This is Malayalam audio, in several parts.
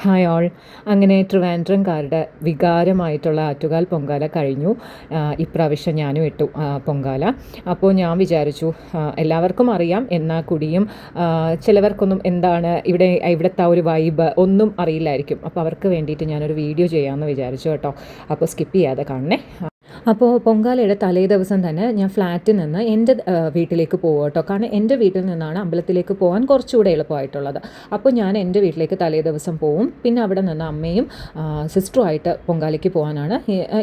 Hi all. അങ്ങനെ ട്രിവാൻഡ്രംകാരുടെ വികാരമായിട്ടുള്ള ആറ്റുകാൽ പൊങ്കാല കഴിഞ്ഞു. ഇപ്രാവശ്യം ഞാനും ഇട്ടു പൊങ്കാല. അപ്പോൾ ഞാൻ വിചാരിച്ചു, എല്ലാവർക്കും അറിയാം, എന്നാൽ കൂടിയും ചിലവർക്കൊന്നും എന്താണ് ഇവിടുത്തെ ഒരു വൈബ് ഒന്നും അറിയില്ലായിരിക്കും. അപ്പോൾ അവർക്ക് വേണ്ടിയിട്ട് ഞാനൊരു വീഡിയോ ചെയ്യാമെന്ന് വിചാരിച്ചു കേട്ടോ. അപ്പോൾ സ്കിപ്പ് ചെയ്യാതെ കാണണേ. അപ്പോൾ പൊങ്കാലയുടെ തലേ ദിവസം തന്നെ ഞാൻ ഫ്ലാറ്റിൽ നിന്ന് എൻ്റെ വീട്ടിലേക്ക് പോകും കേട്ടോ. കാരണം എൻ്റെ വീട്ടിൽ നിന്നാണ് അമ്പലത്തിലേക്ക് പോകാൻ കുറച്ചുകൂടെ എളുപ്പമായിട്ടുള്ളത്. അപ്പോൾ ഞാൻ എൻ്റെ വീട്ടിലേക്ക് തലേ ദിവസം പോവും. പിന്നെ അവിടെ നിന്ന് അമ്മയും സിസ്റ്ററുമായിട്ട് പൊങ്കാലയ്ക്ക് പോകാനാണ്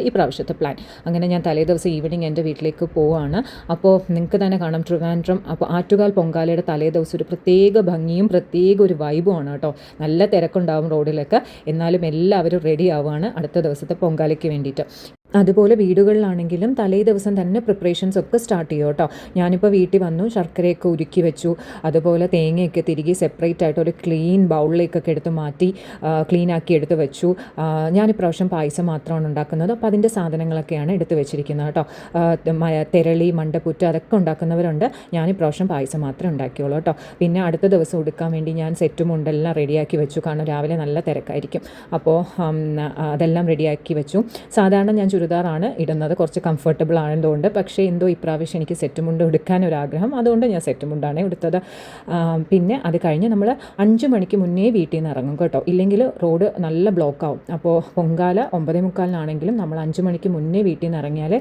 ഈ പ്രാവശ്യത്തെ പ്ലാൻ. അങ്ങനെ ഞാൻ തലേ ദിവസം ഈവനിങ് എൻ്റെ വീട്ടിലേക്ക് പോവുകയാണ്. അപ്പോൾ നിങ്ങൾക്ക് തന്നെ കാണാം, ട്രിവാൻഡ്രം അപ്പോൾ ആറ്റുകാൽ പൊങ്കാലയുടെ തലേ ദിവസം ഒരു പ്രത്യേക ഭംഗിയും പ്രത്യേക ഒരു വൈബുമാണ് കേട്ടോ. നല്ല തിരക്കുണ്ടാവും റോഡിലൊക്കെ, എന്നാലും എല്ലാവരും റെഡി ആവുകയാണ് അടുത്ത ദിവസത്തെ പൊങ്കാലയ്ക്ക് വേണ്ടിയിട്ട്. അതുപോലെ വീടുകളിലാണെങ്കിലും തലേ ദിവസം തന്നെ പ്രിപ്പറേഷൻസ് ഒക്കെ സ്റ്റാർട്ട് ചെയ്യും കേട്ടോ. ഞാനിപ്പോൾ വീട്ടിൽ വന്നു, ശർക്കരയൊക്കെ ഉരുക്കി വെച്ചു. അതുപോലെ തേങ്ങയൊക്കെ തിരികെ സെപ്പറേറ്റ് ആയിട്ട് ഒരു ക്ലീൻ ബൗളിലേക്കൊക്കെ എടുത്ത് മാറ്റി ക്ലീനാക്കി എടുത്ത് വെച്ചു. ഞാനിപ്രാവശ്യം പായസം മാത്രമാണ് ഉണ്ടാക്കുന്നത്. അപ്പോൾ അതിൻ്റെ സാധനങ്ങളൊക്കെയാണ് എടുത്ത് വെച്ചിരിക്കുന്നത് കേട്ടോ. തെരളി, മണ്ടപ്പുറ്റ് അതൊക്കെ ഉണ്ടാക്കുന്നവരുണ്ട്. ഞാനിപ്രാവശ്യം പായസം മാത്രമേ ഉണ്ടാക്കിയുള്ളൂ കേട്ടോ. പിന്നെ അടുത്ത ദിവസം എടുക്കാൻ വേണ്ടി ഞാൻ സെറ്റും മുണ്ടെല്ലാം റെഡിയാക്കി വെച്ചു. കാരണം രാവിലെ നല്ല തിരക്കായിരിക്കും. അപ്പോൾ അതെല്ലാം റെഡിയാക്കി വെച്ചു. സാധാരണ ഞാൻ ചുരിദാറാണ് ഇടുന്നത്, കുറച്ച് കംഫർട്ടബിൾ ആയതുകൊണ്ട്. പക്ഷേ എന്തോ ഇപ്രാവശ്യം എനിക്ക് സെറ്റ് മുണ്ട് എടുക്കാനൊരാഗ്രഹം, അതുകൊണ്ട് ഞാൻ സെറ്റ് മുണ്ടാണ് എടുത്തത്. പിന്നെ അത് കഴിഞ്ഞ് നമ്മൾ 5 മണിക്ക് മുന്നേ വീട്ടിൽ നിന്ന് ഇറങ്ങും കേട്ടോ. ഇല്ലെങ്കിൽ റോഡ് നല്ല ബ്ലോക്കാവും. അപ്പോൾ പൊങ്കാല 9:45 നമ്മൾ 5 മണിക്ക് മുന്നേ വീട്ടിൽ നിന്ന് ഇറങ്ങിയാൽ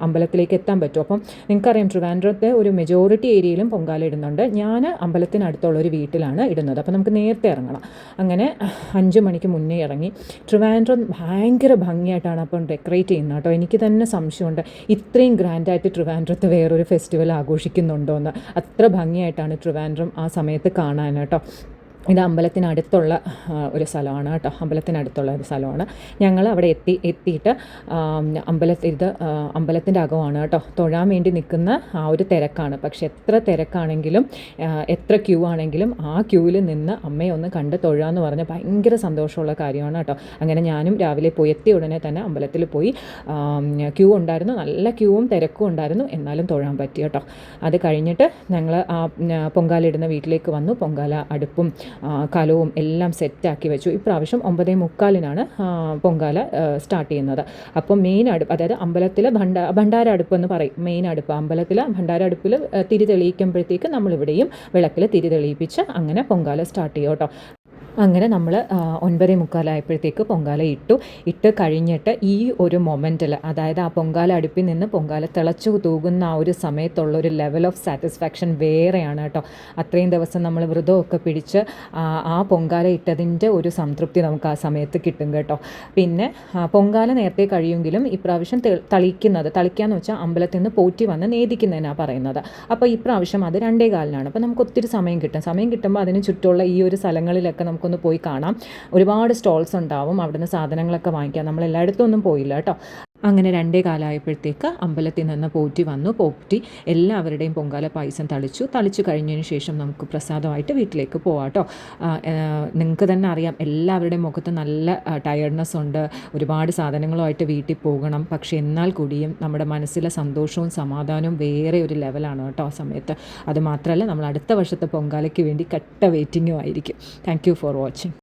അമ്പലത്തിലേക്ക് എത്താൻ പറ്റും. അപ്പം നിങ്ങൾക്കറിയാം, ട്രിവാൻഡ്രത്തെ ഒരു മെജോറിറ്റി ഏരിയയിലും പൊങ്കാല ഇടുന്നുണ്ട്. ഞാൻ അമ്പലത്തിനടുത്തുള്ളൊരു വീട്ടിലാണ് ഇടുന്നത്. അപ്പോൾ നമുക്ക് നേരത്തെ ഇറങ്ങണം. അങ്ങനെ 5 മണിക്ക് മുന്നേ ഇറങ്ങി. ട്രിവാൻഡ്രം ഭയങ്കര ഭംഗിയായിട്ടാണ് അപ്പം ഡെക്കറേറ്റ് ചെയ്യുന്നത് കേട്ടോ. എനിക്ക് തന്നെ സംശയമുണ്ട്, ഇത്രയും ഗ്രാൻഡായിട്ട് ട്രിവാൻഡ്രത്ത് വേറൊരു ഫെസ്റ്റിവൽ ആഘോഷിക്കുന്നുണ്ടോ എന്ന്. അത്ര ഭംഗിയായിട്ടാണ് ട്രിവാൻഡ്രം ആ സമയത്ത് കാണാൻ കേട്ടോ. ഇത് അമ്പലത്തിനടുത്തുള്ള ഒരു സ്ഥലമാണ് കേട്ടോ. അമ്പലത്തിനടുത്തുള്ള ഒരു സ്ഥലമാണ്. ഞങ്ങൾ അവിടെ എത്തിയിട്ട് അമ്പലത്തിൻ്റെ അകമാണ് കേട്ടോ. തൊഴാൻ വേണ്ടി നിൽക്കുന്ന ആ ഒരു തിരക്കാണ്. പക്ഷെ എത്ര തിരക്കാണെങ്കിലും എത്ര ക്യൂ ആണെങ്കിലും ആ ക്യൂവിൽ നിന്ന് അമ്മയെ ഒന്ന് കണ്ട് തൊഴാമെന്ന് പറഞ്ഞാൽ ഭയങ്കര സന്തോഷമുള്ള കാര്യമാണ് കേട്ടോ. അങ്ങനെ ഞാനും രാവിലെ പോയി, എത്തിയ ഉടനെ തന്നെ അമ്പലത്തിൽ പോയി. ക്യൂ ഉണ്ടായിരുന്നു, നല്ല ക്യൂവും തിരക്കും ഉണ്ടായിരുന്നു, എന്നാലും തൊഴാൻ പറ്റി കേട്ടോ. അത് കഴിഞ്ഞിട്ട് ഞങ്ങൾ ആ പൊങ്കാല ഇടുന്ന വീട്ടിലേക്ക് വന്നു. പൊങ്കാല അടുപ്പും കലവും എല്ലാം സെറ്റാക്കി വെച്ചു. ഇപ്രാവശ്യം 9:45 പൊങ്കാല സ്റ്റാർട്ട് ചെയ്യുന്നത്. അപ്പം മെയിൻ അടുപ്പ്, അതായത് അമ്പലത്തിലെ ഭണ്ഡാര അടുപ്പ് എന്ന് പറയും. മെയിൻ അടുപ്പ് അമ്പലത്തിലെ ഭണ്ഡാര അടുപ്പിൽ തിരി തെളിയിക്കുമ്പോഴത്തേക്ക് നമ്മളിവിടെയും വിളക്കിൽ തിരി തെളിയിപ്പിച്ച് അങ്ങനെ പൊങ്കാല സ്റ്റാർട്ട് ചെയ്യും കേട്ടോ. അങ്ങനെ നമ്മൾ 9:45 പൊങ്കാല ഇട്ട് കഴിഞ്ഞിട്ട് ഈ ഒരു മൊമെൻറ്റിൽ, അതായത് ആ പൊങ്കാല അടുപ്പിൽ നിന്ന് പൊങ്കാല തിളച്ചു തൂകുന്ന ആ ഒരു സമയത്തുള്ളൊരു ലെവൽ ഓഫ് സാറ്റിസ്ഫാക്ഷൻ വേറെയാണ് കേട്ടോ. അത്രയും ദിവസം നമ്മൾ വ്രതമൊക്കെ പിടിച്ച് ആ പൊങ്കാല ഇട്ടതിൻ്റെ ഒരു സംതൃപ്തി നമുക്ക് ആ സമയത്ത് കിട്ടും കേട്ടോ. പിന്നെ പൊങ്കാല നേരത്തെ കഴിയുമെങ്കിലും ഇപ്രാവശ്യം തളിക്കാന്ന് വെച്ചാൽ അമ്പലത്തിൽ നിന്ന് പോറ്റി വന്ന് നേദിക്കുന്നതിനാണ് പറയുന്നത്. അപ്പോൾ ഇപ്രാവശ്യം അത് 2:15. അപ്പോൾ നമുക്ക് ഒത്തിരി സമയം കിട്ടുമ്പോൾ അതിന് ചുറ്റുമുള്ള ഈ ഒരു സ്ഥലങ്ങളിലൊക്കെ നമുക്കൊന്ന് പോയി കാണാം. ഒരുപാട് സ്റ്റോൾസ് ഉണ്ടാവും, അവിടുന്ന് സാധനങ്ങളൊക്കെ വാങ്ങിക്കാം. നമ്മൾ എല്ലായിടത്തും ഒന്നും പോയില്ല കേട്ടോ. അങ്ങനെ 2:15 അമ്പലത്തിൽ നിന്ന് പോറ്റി എല്ലാവരുടെയും പൊങ്കാല പായസം തളിച്ചു കഴിഞ്ഞതിന് ശേഷം നമുക്ക് പ്രസാദമായിട്ട് വീട്ടിലേക്ക് പോവാം കേട്ടോ. നിങ്ങൾക്ക് തന്നെ അറിയാം, എല്ലാവരുടെയും മുഖത്ത് നല്ല ടയർഡ്നെസ് ഉണ്ട്. ഒരുപാട് സാധനങ്ങളുമായിട്ട് വീട്ടിൽ പോകണം. പക്ഷേ എന്നാൽ കൂടിയും നമ്മുടെ മനസ്സിലെ സന്തോഷവും സമാധാനവും വേറെ ഒരു ലെവലാണ് കേട്ടോ ആ സമയത്ത്. അതുമാത്രമല്ല, നമ്മൾ അടുത്ത വർഷത്തെ പൊങ്കാലയ്ക്ക് വേണ്ടി കട്ട വെയിറ്റിങ്ങും ആയിരിക്കും. Thank you for watching.